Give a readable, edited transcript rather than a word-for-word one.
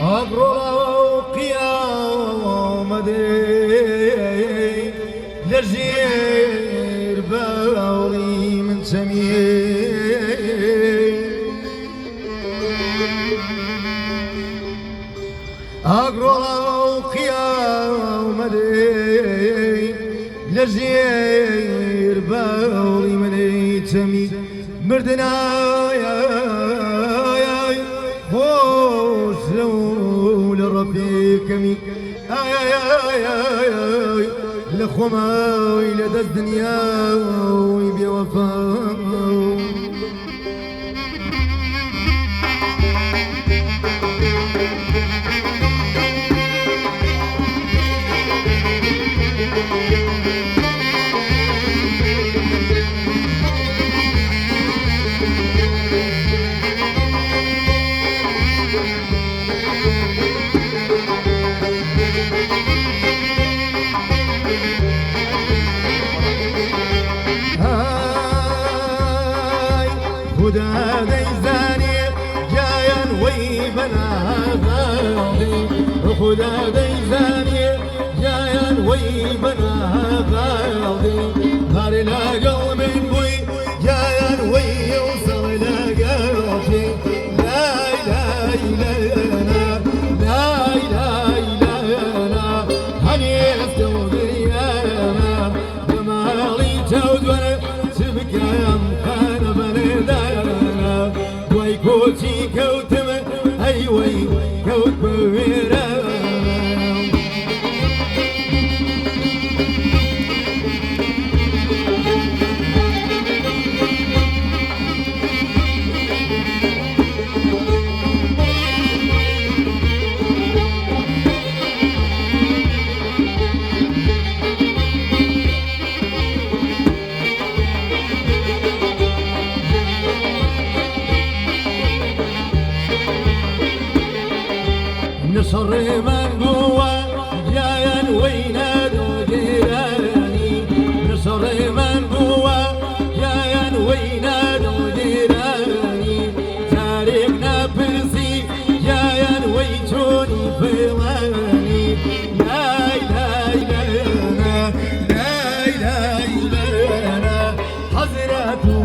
أقرأ قيام دي لجير باوي من سمير أقرأ قيام دي لجير باوي من سمير مردنا خوش لو لرفيقمي لخوما لدى الدنيا بوفاء خدا ديزاني جايا ويبنا غالي خدا ديزاني جايا ويبنا غالي هار لا قلب بوي جايا ويوصل لا قلبي لا اله الا انا لا اله الا انا هني استودري انا بمالي تودر تبقى يا مكان بلدنا ويكوتي كوتم ايوي كوت بويرا نصر من